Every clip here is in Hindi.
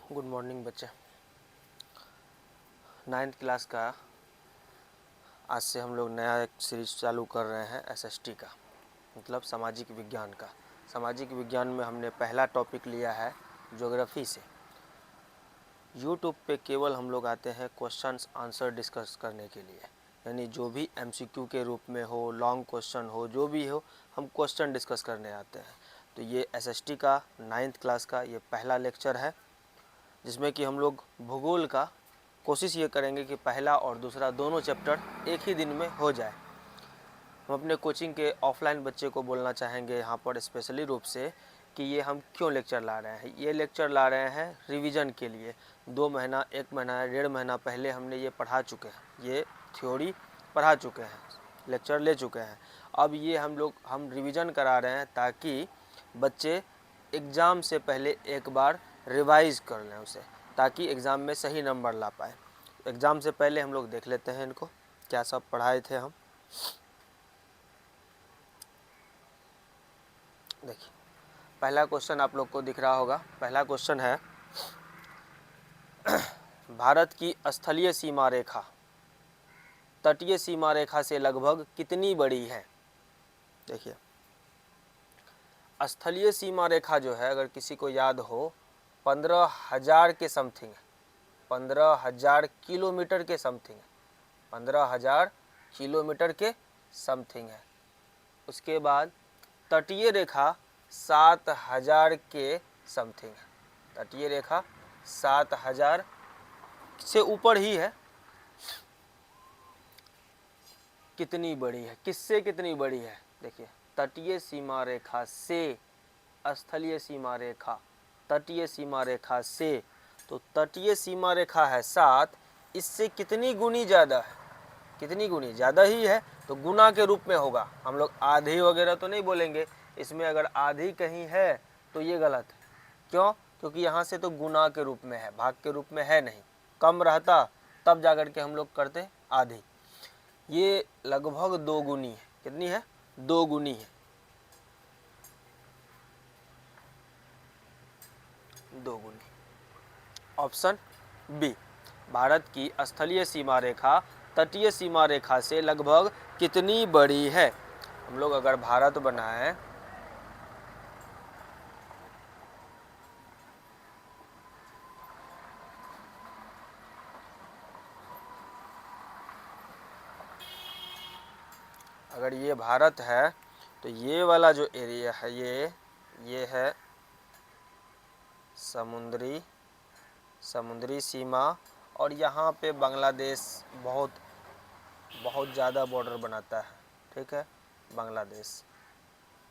गुड मॉर्निंग बच्चे। 9th क्लास का आज से हम लोग नया एक सीरीज चालू कर रहे हैं एसएसटी का, मतलब सामाजिक विज्ञान का। सामाजिक विज्ञान में हमने पहला टॉपिक लिया है ज्योग्राफी से। यूट्यूब पे केवल हम लोग आते हैं क्वेश्चंस आंसर डिस्कस करने के लिए, यानी जो भी एमसीक्यू के रूप में हो, लॉन्ग क्वेश्चन हो, जो भी हो, हम क्वेश्चन डिस्कस करने आते हैं। तो ये एसएसटी का 9th क्लास का ये पहला लेक्चर है, जिसमें कि हम लोग भूगोल का कोशिश ये करेंगे कि पहला और दूसरा दोनों चैप्टर एक ही दिन में हो जाए। हम अपने कोचिंग के ऑफलाइन बच्चे को बोलना चाहेंगे यहाँ पर स्पेशली रूप से कि ये हम क्यों लेक्चर ला रहे हैं। ये लेक्चर ला रहे हैं रिवीजन के लिए। 2 महीना, 1 महीना, 1.5 महीना पहले हमने ये पढ़ा चुके हैं, ये थ्योरी पढ़ा चुके हैं, लेक्चर ले चुके हैं। अब ये हम रिवीजन करा रहे हैं ताकि बच्चे एग्ज़ाम से पहले एक बार रिवाइज़ कर लें उसे, ताकि एग्ज़ाम में सही नंबर ला पाए। एग्ज़ाम से पहले हम लोग देख लेते हैं इनको क्या सब पढ़ाए थे हम। देखिए, पहला क्वेश्चन आप लोग को दिख रहा होगा। पहला क्वेश्चन है भारत की स्थलीय सीमा रेखा तटीय सीमा रेखा से लगभग कितनी बड़ी है। देखिए, स्थलीय सीमा रेखा जो है, अगर किसी को याद हो, 15,000 के समथिंग है, 15,000 किलोमीटर के समथिंग है, 15,000 किलोमीटर के समथिंग है। उसके बाद तटीय रेखा 7,000 के समथिंग है। तटीय रेखा 7,000 से ऊपर ही है। कितनी बड़ी है, किससे कितनी बड़ी है? देखिए, तटीय सीमा रेखा से स्थलीय सीमा रेखा, तटीय सीमा रेखा से, तो तटीय सीमा रेखा है 7, इससे कितनी गुनी ज़्यादा है? कितनी गुनी ज़्यादा ही है, तो गुना के रूप में होगा। हम लोग आधी वगैरह तो नहीं बोलेंगे इसमें। अगर आधी कहीं है तो ये गलत है। क्यों? क्योंकि यहाँ से तो गुना के रूप में है, भाग के रूप में है नहीं। कम रहता तब जाकर के हम लोग करते आधी। ये लगभग 2 गुनी है। कितनी है? 2 गुनी है, 2 गुनी। ऑप्शन बी, भारत की स्थलीय सीमा रेखा तटीय सीमा रेखा से लगभग कितनी बड़ी है। हम लोग अगर भारत बनाएं, अगर ये भारत है तो ये वाला जो एरिया है ये है समुद्री सीमा, और यहाँ पे बांग्लादेश बहुत ज़्यादा बॉर्डर बनाता है। ठीक है, बांग्लादेश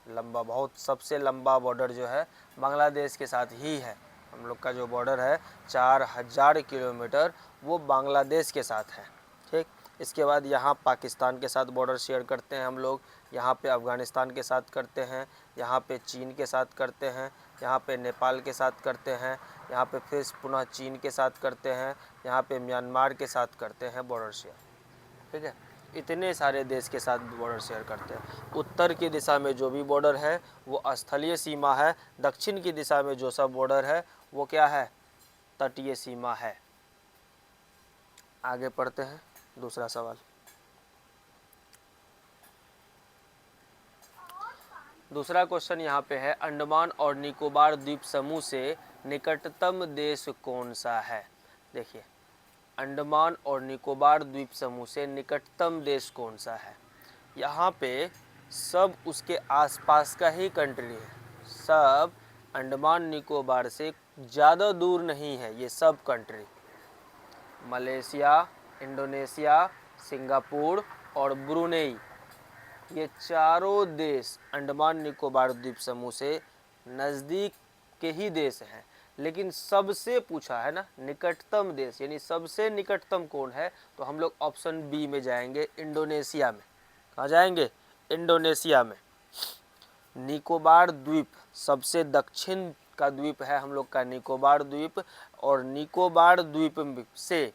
लंबा, बहुत सबसे लंबा बॉर्डर जो है बांग्लादेश के साथ ही है। हम लोग का जो बॉर्डर है 4,000 किलोमीटर, वो बांग्लादेश के साथ है। ठीक, इसके बाद यहाँ पाकिस्तान के साथ बॉर्डर शेयर करते हैं हम लोग, यहाँ पे अफ़गानिस्तान के साथ करते हैं, यहाँ पे चीन के साथ करते हैं, यहाँ पे नेपाल के साथ करते हैं, यहाँ पे फिर पुनः चीन के साथ करते हैं, यहाँ पे म्यांमार के साथ करते हैं बॉर्डर शेयर। ठीक है, इतने सारे देश के साथ बॉर्डर शेयर करते हैं। उत्तर की दिशा में जो भी बॉर्डर है वो स्थलीय सीमा है, दक्षिण की दिशा में जो सब बॉर्डर है वो क्या है? तटीय सीमा है। आगे पढ़ते हैं दूसरा सवाल। दूसरा क्वेश्चन यहाँ पे है, अंडमान और निकोबार द्वीप समूह से निकटतम देश कौन सा है। देखिए, अंडमान और निकोबार द्वीप समूह से निकटतम देश कौन सा है? यहाँ पे सब उसके आसपास का ही कंट्री है। सब अंडमान निकोबार से ज़्यादा दूर नहीं है ये सब कंट्री। मलेशिया, इंडोनेशिया, सिंगापुर और ब्रुनेई, ये चारों देश अंडमान निकोबार द्वीप समूह से नज़दीक के ही देश हैं। लेकिन सबसे पूछा है ना, निकटतम देश, यानी सबसे निकटतम कौन है, तो हम लोग ऑप्शन बी में जाएंगे, इंडोनेशिया में। कहाँ जाएंगे? इंडोनेशिया में। निकोबार द्वीप सबसे दक्षिण का द्वीप है हम लोग का निकोबार द्वीप, और निकोबार द्वीप से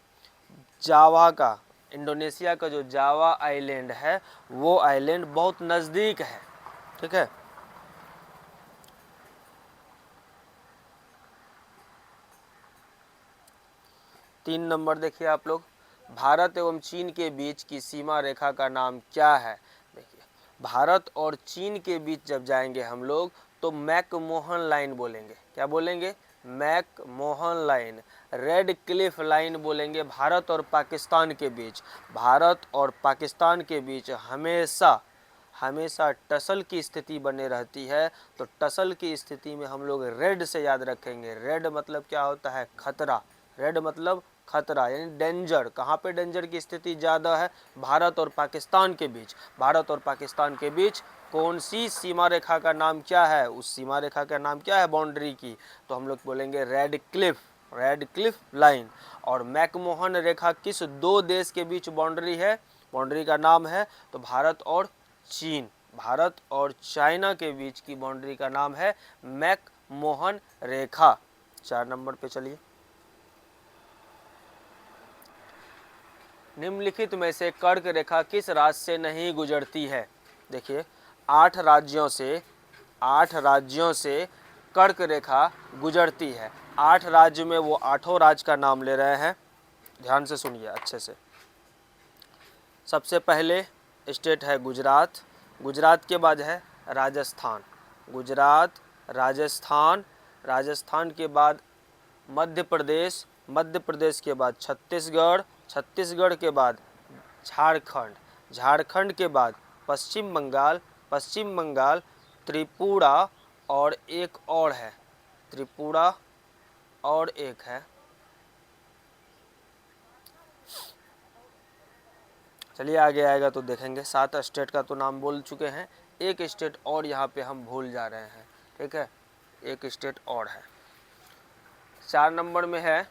जावा का, इंडोनेशिया का जो जावा आइलैंड है वो आइलैंड बहुत नज़दीक है। ठीक है, 3 नंबर देखिए आप लोग, भारत एवं चीन के बीच की सीमा रेखा का नाम क्या है। देखिए, भारत और चीन के बीच जब जाएंगे हम लोग तो मैकमोहन लाइन बोलेंगे। क्या बोलेंगे? McMahon line. Red Cliff line बोलेंगे। भारत और पाकिस्तान के बीच, भारत और पाकिस्तान के बीच हमेशा हमेशा टसल की स्थिति बने रहती है। तो टसल की स्थिति में हम लोग रेड से याद रखेंगे। रेड मतलब क्या होता है? खतरा। रेड मतलब खतरा, यानी डेंजर। कहाँ पे डेंजर की स्थिति ज़्यादा है? भारत और पाकिस्तान के बीच। भारत और पाकिस्तान के बीच कौन सी सीमा रेखा का नाम क्या है? उस सीमा रेखा का नाम क्या है बाउंड्री की? तो हम लोग बोलेंगे red Cliff, red Cliff line. और मैकमोहन रेखा किस 2 देश के बीच बाउंड्री है? बाउंड्री का नाम है तो भारत और चीन, भारत और चाइना के बीच की बाउंड्री का नाम है मैकमोहन रेखा। 4 नंबर पे चलिए। निम्नलिखित में से कर्क रेखा किस राज्य से नहीं गुजरती है? देखिए, 8 राज्यों से कर्क रेखा गुजरती है। 8 राज्य में वो 8 राज्य का नाम ले रहे हैं, ध्यान से सुनिए अच्छे से। सबसे पहले स्टेट है गुजरात, गुजरात के बाद है राजस्थान, गुजरात, राजस्थान, राजस्थान के बाद मध्य प्रदेश, मध्य प्रदेश के बाद छत्तीसगढ़, छत्तीसगढ़ के बाद झारखंड, झारखंड के बाद पश्चिम बंगाल, पश्चिम बंगाल, त्रिपुरा और एक और है, त्रिपुरा और एक है, चलिए आगे आएगा तो देखेंगे। 7 स्टेट का तो नाम बोल चुके हैं, एक स्टेट और यहाँ पे हम भूल जा रहे हैं, ठीक है, एक स्टेट और है। 4 नंबर में है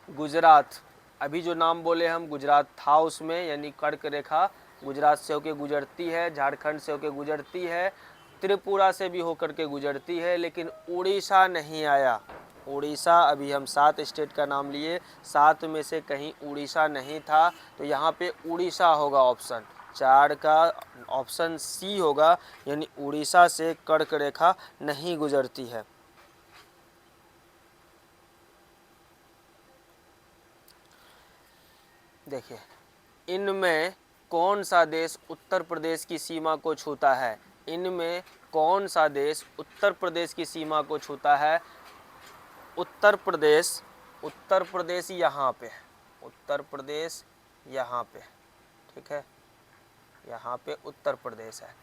गुजरात। अभी जो नाम बोले हम, गुजरात था उसमें, यानी कर्क रेखा गुजरात से होकर गुजरती है, झारखंड से होकर गुजरती है, त्रिपुरा से भी होकर के गुजरती है, लेकिन उड़ीसा नहीं आया। उड़ीसा, अभी हम 7 स्टेट का नाम लिए, 7 में से कहीं उड़ीसा नहीं था, तो यहाँ पे उड़ीसा होगा ऑप्शन 4 का, ऑप्शन सी होगा, यानी उड़ीसा से कर्क रेखा नहीं गुजरती है। देखिए, इनमें कौन सा देश उत्तर प्रदेश की सीमा को छूता है? इनमें कौन सा देश उत्तर प्रदेश की सीमा को छूता है? उत्तर प्रदेश, उत्तर प्रदेश यहाँ पे है, उत्तर प्रदेश यहाँ पे, ठीक है, यहाँ पे उत्तर प्रदेश है।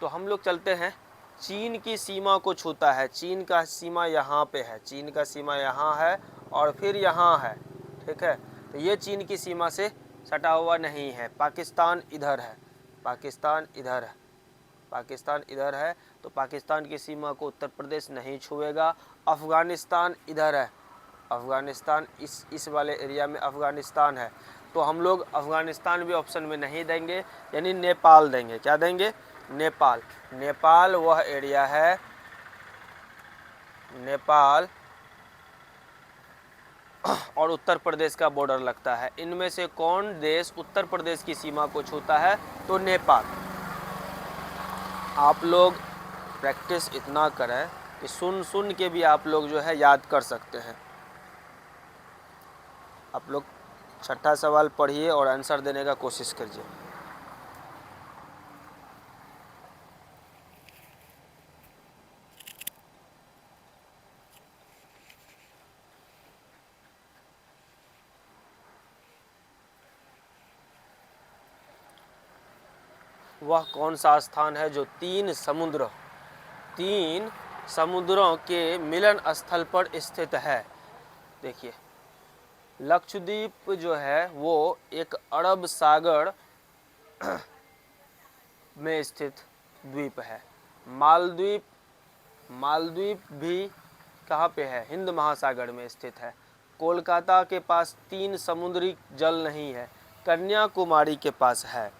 तो हम लोग चलते हैं, चीन की सीमा को छूता है, चीन का सीमा यहाँ पे है, चीन का सीमा यहाँ है और फिर यहाँ है, ठीक है, तो ये चीन की सीमा से सटा हुआ नहीं है। पाकिस्तान इधर है, पाकिस्तान इधर है, पाकिस्तान इधर है, तो पाकिस्तान की सीमा को उत्तर प्रदेश नहीं छुएगा। अफ़गानिस्तान इधर है, अफ़गानिस्तान इस वाले एरिया में अफ़गानिस्तान है, तो हम लोग अफ़गानिस्तान भी ऑप्शन में नहीं देंगे, यानी नेपाल देंगे। क्या देंगे? नेपाल। नेपाल वह एरिया है, नेपाल और उत्तर प्रदेश का बॉर्डर लगता है। इनमें से कौन देश उत्तर प्रदेश की सीमा को छूता है? तो नेपाल। आप लोग प्रैक्टिस इतना करें कि सुन सुन के भी आप लोग जो है याद कर सकते हैं। आप लोग 6ठा सवाल पढ़िए और आंसर देने का कोशिश कीजिए। वह कौन सा स्थान है जो 3 समुद्रों के मिलन स्थल पर स्थित है? देखिए, लक्षद्वीप जो है वो एक अरब सागर में स्थित द्वीप है। मालद्वीप भी कहाँ पे है? हिंद महासागर में स्थित है। कोलकाता के पास 3 समुद्री जल नहीं है, कन्याकुमारी के पास है।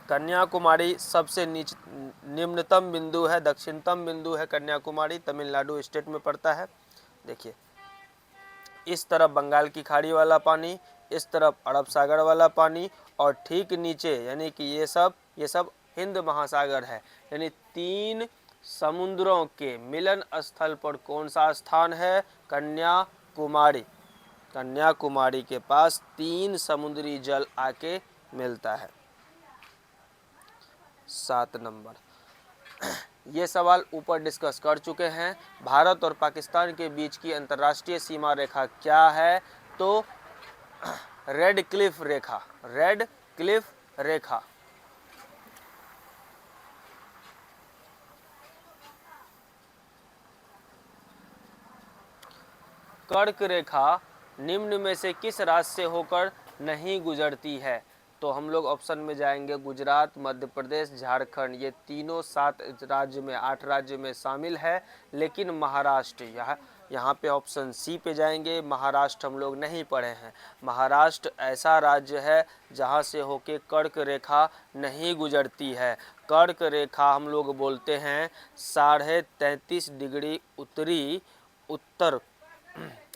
कन्याकुमारी सबसे निम्नतम बिंदु है, दक्षिणतम बिंदु है कन्याकुमारी, तमिलनाडु स्टेट में पड़ता है। देखिए, इस तरफ बंगाल की खाड़ी वाला पानी, इस तरफ अरब सागर वाला पानी, और ठीक नीचे यानी कि ये सब हिंद महासागर है। यानी 3 समुद्रों के मिलन स्थल पर कौन सा स्थान है? कन्याकुमारी। कन्याकुमारी के पास 3 समुद्री जल आके मिलता है। 7 नंबर, ये सवाल ऊपर डिस्कस कर चुके हैं। भारत और पाकिस्तान के बीच की अंतर्राष्ट्रीय सीमा रेखा क्या है? तो रेड क्लिफ रेखा, रेड क्लिफ रेखा। कर्क रेखा निम्न में से किस राज्य से होकर नहीं गुजरती है? तो हम लोग ऑप्शन में जाएंगे गुजरात, मध्य प्रदेश, झारखंड, ये तीनों 7 राज्य में 8 राज्य में शामिल है, लेकिन महाराष्ट्र यहाँ पे ऑप्शन सी पे जाएंगे। महाराष्ट्र हम लोग नहीं पढ़े हैं। महाराष्ट्र ऐसा राज्य है जहाँ से होके कर्क रेखा नहीं गुजरती है। कर्क रेखा हम लोग बोलते हैं 33.5 डिग्री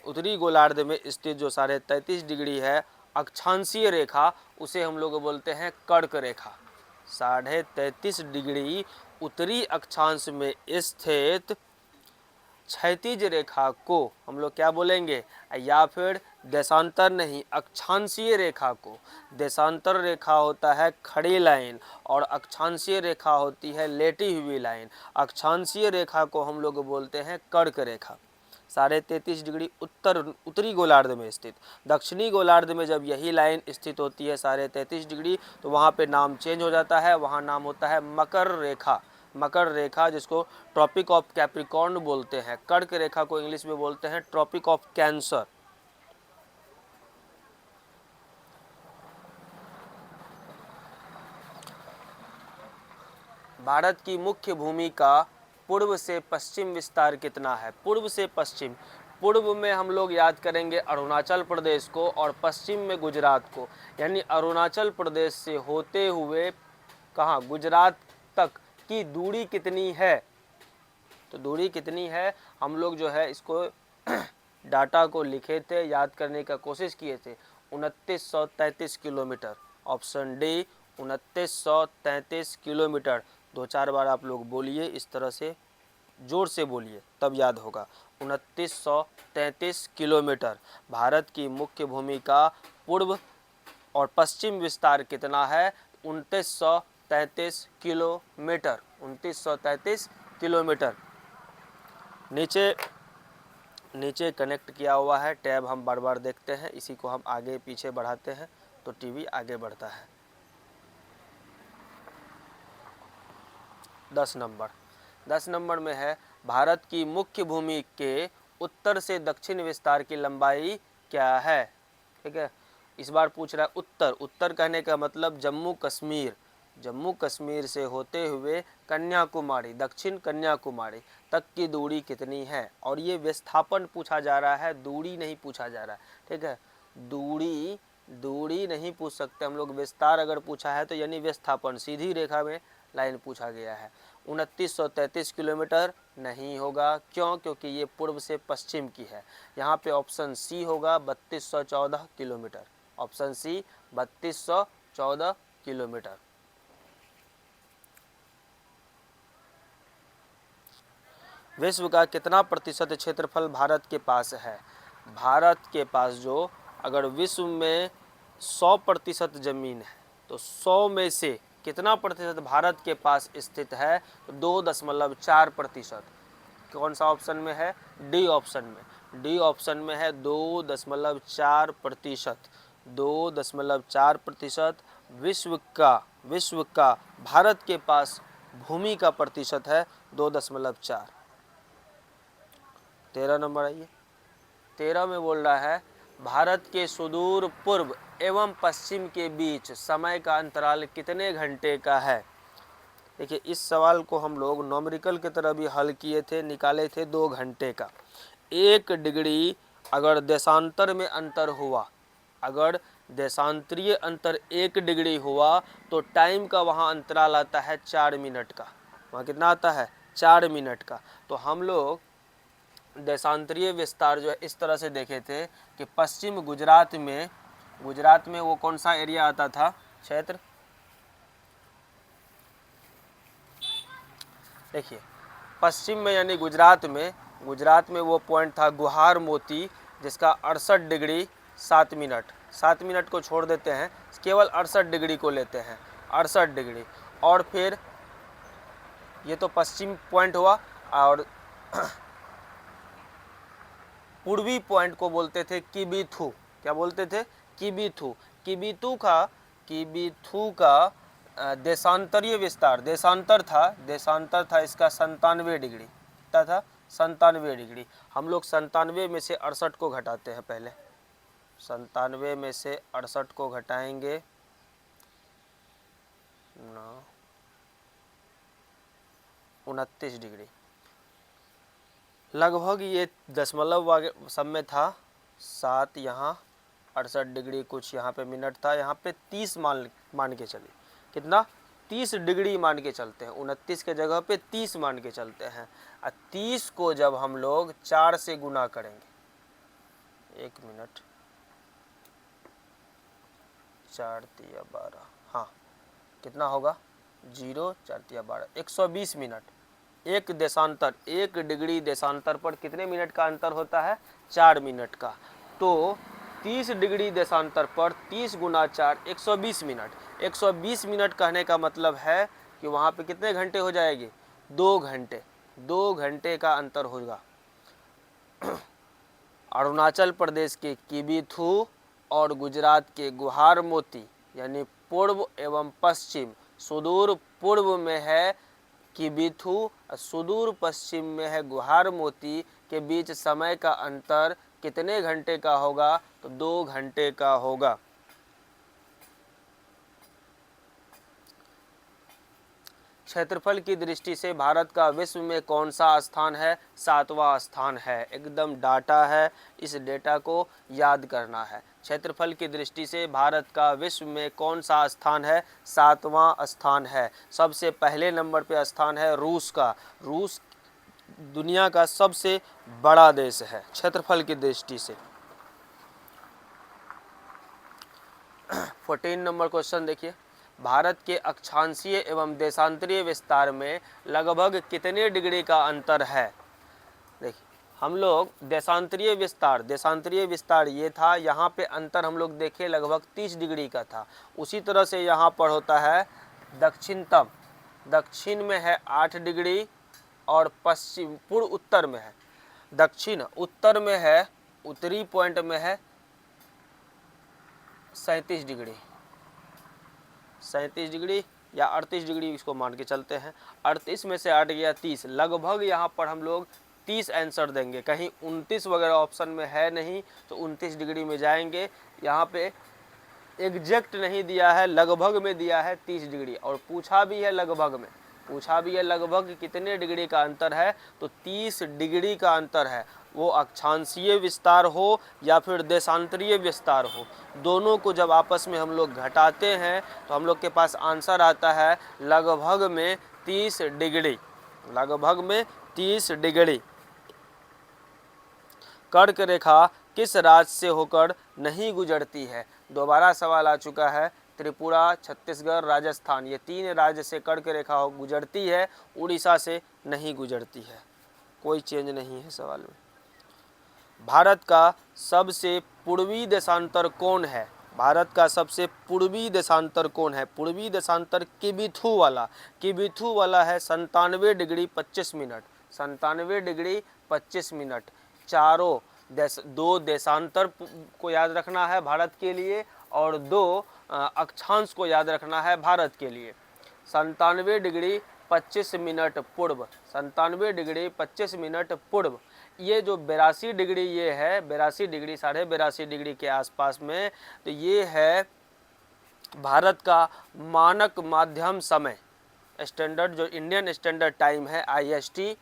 उत्तरी गोलार्ध में स्थित जो 33.5 डिग्री है अक्षांशीय रेखा, उसे हम लोग बोलते हैं कर्क रेखा। 33.5 डिग्री उत्तरी अक्षांश में स्थित क्षैतिज रेखा को हम लोग क्या बोलेंगे? या फिर देशांतर नहीं, अक्षांशीय रेखा को। देशांतर रेखा होता है खड़ी लाइन और अक्षांशीय रेखा होती है लेटी हुई लाइन। अक्षांशीय रेखा को हम लोग बोलते हैं कर्क रेखा। 33.5 डिग्री उत्तरी गोलार्ध में स्थित। दक्षिणी गोलार्ध में जब यही लाइन स्थित होती है 33.5 डिग्री, तो वहाँ पे नाम चेंज हो जाता है, वहाँ नाम होता है मकर रेखा। मकर रेखा, जिसको ट्रॉपिक ऑफ कैप्रिकॉर्न बोलते हैं। कर्क रेखा को इंग्लिश में बोलते हैं ट्रॉपिक ऑफ कैंसर। भारत की मुख्य भूमि का पूर्व से पश्चिम विस्तार कितना है? पूर्व से पश्चिम, पूर्व में हम लोग याद करेंगे अरुणाचल प्रदेश को और पश्चिम में गुजरात को। यानी अरुणाचल प्रदेश से होते हुए कहाँ, गुजरात तक की दूरी कितनी है? तो दूरी कितनी है, हम लोग जो है इसको डाटा को लिखे थे, याद करने का कोशिश किए थे। 2933 किलोमीटर। Option D 2933 kilometre. 2-4 बार आप लोग बोलिए, इस तरह से जोर से बोलिए तब याद होगा। 2933 किलोमीटर। भारत की मुख्य भूमि का पूर्व और पश्चिम विस्तार कितना है? 2933 किलोमीटर। 2933 किलोमीटर। नीचे कनेक्ट किया हुआ है, टैब हम बार बार देखते हैं, इसी को हम आगे पीछे बढ़ाते हैं तो टीवी आगे बढ़ता है। 10 नंबर में है भारत की मुख्य भूमि के उत्तर से दक्षिण विस्तार की लंबाई क्या है? ठीक है, इस बार पूछ रहा है उत्तर। उत्तर कहने का मतलब जम्मू कश्मीर से होते हुए कन्याकुमारी, दक्षिण कन्याकुमारी तक की दूरी कितनी है? और ये विस्थापन पूछा जा रहा है, दूरी नहीं पूछा जा रहा है। ठीक है, दूरी नहीं पूछ सकते हम लोग। विस्तार अगर पूछा है तो यानी विस्थापन, सीधी रेखा में लाइन पूछा गया है। 2933 किलोमीटर नहीं होगा। क्यों? क्योंकि ये पूर्व से पश्चिम की है। यहाँ पे ऑप्शन सी होगा 3214 किलोमीटर। Option C 3214 kilometre. विश्व का कितना प्रतिशत क्षेत्रफल भारत के पास है? भारत के पास जो, अगर विश्व में 100% जमीन है तो 100 में से कितना प्रतिशत भारत के पास स्थित है? 2.4%। कौन सा ऑप्शन में है? डी ऑप्शन में। डी ऑप्शन में है 2.4%। 2.4% विश्व का भारत के पास भूमि का प्रतिशत है 2.4। 13 नंबर आइए। 13 में बोल रहा है भारत के सुदूर पूर्व एवं पश्चिम के बीच समय का अंतराल कितने घंटे का है? देखिए, इस सवाल को हम लोग न्यूमेरिकल की तरह भी हल किए थे, निकाले थे 2 घंटे का। 1 डिग्री अगर देशांतर में अंतर हुआ, अगर देशांतरीय अंतर 1 डिग्री हुआ तो टाइम का वहाँ अंतराल आता है 4 मिनट का। वहाँ कितना आता है? 4 मिनट का। तो हम लोग देशांतरीय विस्तार जो है इस तरह से देखे थे कि पश्चिम गुजरात में वो कौन सा एरिया आता था, क्षेत्र? देखिए, पश्चिम में यानी गुजरात में वो पॉइंट था गुहार मोती जिसका 68 डिग्री 7 मिनट, 7 मिनट को छोड़ देते हैं, केवल 68 डिग्री को लेते हैं, 68 डिग्री। और फिर ये तो पश्चिम पॉइंट हुआ, और पूर्वी पॉइंट को बोलते थे किबिथु। क्या बोलते थे? किबिथु। किबिथु का देशांतरीय विस्तार, देशांतर था इसका 97 डिग्री। क्या था? 97 डिग्री। हम लोग 97 में से 68 को घटाते हैं पहले। 97 में से 68 को घटाएंगे, 29 डिग्री। लगभग ये दशमलव सब में था, 7 यहाँ, 68 डिग्री कुछ यहाँ पे मिनट था, यहाँ पे 30 मान के चलिए। कितना? 30 डिग्री मान के चलते हैं, 29 के जगह पे 30 मान के चलते हैं। और 30 को जब हम लोग 4 से गुना करेंगे, 1 मिनट, 4 तिया 12, हाँ कितना होगा? 0 4 तिया 12, 120 मिनट। एक देशांतर, 1 डिग्री देशांतर पर कितने मिनट का अंतर होता है? 4 मिनट का। तो 30 डिग्री देशांतर पर 30 गुना 4, 120 मिनट। 120 मिनट कहने का मतलब है कि वहाँ पे कितने घंटे हो जाएंगे? 2 घंटे। 2 घंटे का अंतर होगा। अरुणाचल प्रदेश के किबिथु और गुजरात के गुहार मोती, यानी पूर्व एवं पश्चिम, सुदूर पूर्व में है किबिथु, सुदूर पश्चिम में है गुहार मोती, के बीच समय का अंतर कितने घंटे का होगा? तो 2 घंटे का होगा। क्षेत्रफल की दृष्टि से भारत का विश्व में कौन सा स्थान है? 7वां स्थान है। एकदम डाटा है, इस डेटा को याद करना है। क्षेत्रफल की दृष्टि से भारत का विश्व में कौन सा स्थान है? 7वां स्थान है। सबसे पहले नंबर पे स्थान है रूस का। रूस दुनिया का सबसे बड़ा देश है क्षेत्रफल की दृष्टि से। 14 नंबर क्वेश्चन देखिए, भारत के अक्षांशीय एवं देशांतरीय विस्तार में लगभग कितने डिग्री का अंतर है? देखिए, हम लोग देशांतरीय विस्तार ये था, यहाँ पे अंतर हम लोग देखे लगभग 30 डिग्री का था। उसी तरह से यहाँ पर होता है दक्षिणतम, दक्षिण में है 8 डिग्री और पश्चिम पूर्व उत्तर में है, दक्षिण उत्तर में है, उत्तरी पॉइंट में है 37 डिग्री, 37 डिग्री या 38 डिग्री इसको मान के चलते हैं। 38 में से 8 गया 30, लगभग यहाँ पर हम लोग 30 आंसर देंगे। कहीं 29 वगैरह ऑप्शन में है नहीं तो 29 डिग्री में जाएंगे। यहाँ पे एग्जैक्ट नहीं दिया है, लगभग में दिया है 30 डिग्री, और पूछा भी है लगभग में, पूछा भी है लगभग कितने डिग्री का अंतर है, तो 30 डिग्री का अंतर है। वो अक्षांशीय विस्तार हो या फिर देशांतरीय विस्तार हो, दोनों को जब आपस में हम लोग घटाते हैं तो हम लोग के पास आंसर आता है लगभग में 30 डिग्री, लगभग में 30 डिग्री। कर्क रेखा किस राज्य से होकर नहीं गुजरती है? दोबारा सवाल आ चुका है। त्रिपुरा, छत्तीसगढ़, राजस्थान, ये 3 राज्य से कर्क रेखा गुजरती है, उड़ीसा से नहीं गुजरती है। कोई चेंज नहीं है सवाल में। भारत का सबसे पूर्वी देशांतर कौन है? भारत का सबसे पूर्वी देशांतर कौन है? पूर्वी देशांतर किबिथु वाला है 97 डिग्री 25 मिनट, 97 डिग्री 25 मिनट। चारों दो देशांतर को याद रखना है भारत के लिए, और 2 अक्षांश को याद रखना है भारत के लिए। 97 डिग्री 25 मिनट पूर्व, 97 डिग्री 25 मिनट पूर्व। ये जो 82 डिग्री ये है, 82 डिग्री 82.5 डिग्री के आसपास में, तो ये है भारत का मानक माध्यम समय, स्टैंडर्ड जो इंडियन स्टैंडर्ड टाइम है, IST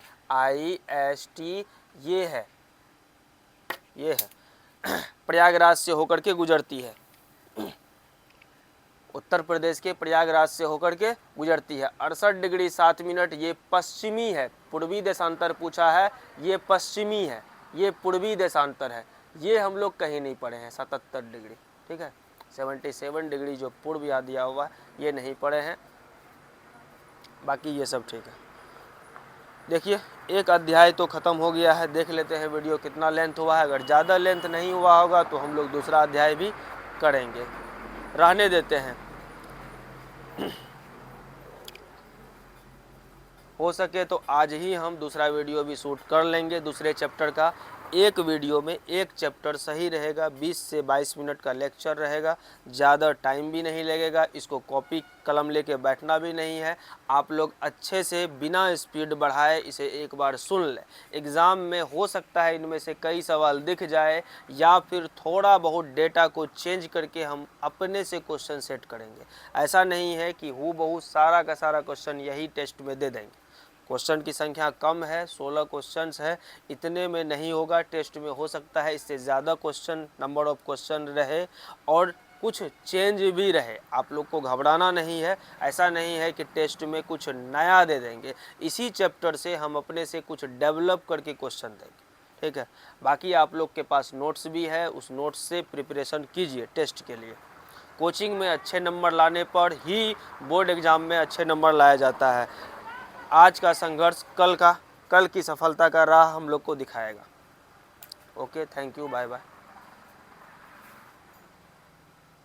ये है प्रयागराज से होकर के गुजरती है, उत्तर प्रदेश के प्रयागराज से होकर के गुजरती है। 68 डिग्री 7 मिनट ये पश्चिमी है, पूर्वी देशांतर पूछा है, ये पश्चिमी है, ये पूर्वी देशांतर है। ये हम लोग कहीं नहीं पढ़े हैं 77 डिग्री, ठीक है। 77 डिग्री जो पूर्व याद दिया हुआ है ये नहीं पढ़े हैं, बाकी ये सब ठीक है। देखिए एक अध्याय तो ख़त्म हो गया है, देख लेते हैं वीडियो कितना लेंथ हुआ है। अगर ज़्यादा लेंथ नहीं हुआ होगा तो हम लोग दूसरा अध्याय भी करेंगे, रहने देते हैं। हो सके तो आज ही हम दूसरा वीडियो भी शूट कर लेंगे दूसरे चैप्टर का। एक वीडियो में एक चैप्टर सही रहेगा, 20 से 22 मिनट का लेक्चर रहेगा, ज़्यादा टाइम भी नहीं लगेगा। इसको कॉपी कलम लेके बैठना भी नहीं है। आप लोग अच्छे से बिना स्पीड बढ़ाए इसे एक बार सुन लें। एग्ज़ाम में हो सकता है इनमें से कई सवाल दिख जाए, या फिर थोड़ा बहुत डेटा को चेंज करके हम अपने से क्वेश्चन सेट करेंगे। ऐसा नहीं है कि हूबहू सारा का सारा क्वेश्चन यही टेस्ट में दे देंगे। क्वेश्चन की संख्या कम है, 16 क्वेश्चंस है, इतने में नहीं होगा। टेस्ट में हो सकता है इससे ज़्यादा क्वेश्चन, नंबर ऑफ क्वेश्चन रहे और कुछ चेंज भी रहे। आप लोग को घबराना नहीं है। ऐसा नहीं है कि टेस्ट में कुछ नया दे देंगे, इसी चैप्टर से हम अपने से कुछ डेवलप करके क्वेश्चन देंगे, ठीक है। बाकी आप लोग के पास नोट्स भी है, उस नोट्स से प्रिपरेशन कीजिए टेस्ट के लिए। कोचिंग में अच्छे नंबर लाने पर ही बोर्ड एग्ज़ाम में अच्छे नंबर लाया जाता है। आज का संघर्ष कल की सफलता का राह हम लोग को दिखाएगा। Okay, thank you, bye bye.